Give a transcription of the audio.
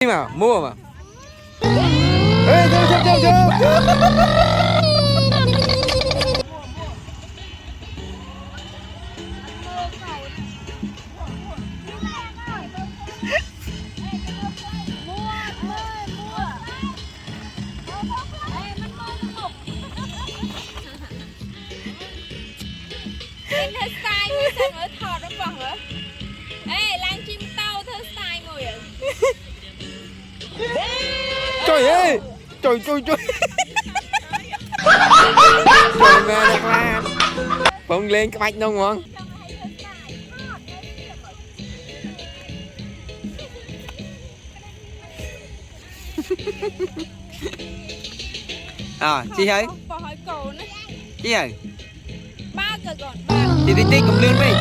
mà mua mà. Ê, chụp. Em thơ style mới sao mới thọt nó bỏng hả? Ê, lang chim tao thơ style mùi à? Trời ơi. Trời. Trời mẹ đẹp lan. Phóng lên cái bạch đâu ngon. À, chị ơi. Bỏ hỏi cổ nữa. Chị ơi. Ba cờ gọn. Chị tí cầm lươn đi.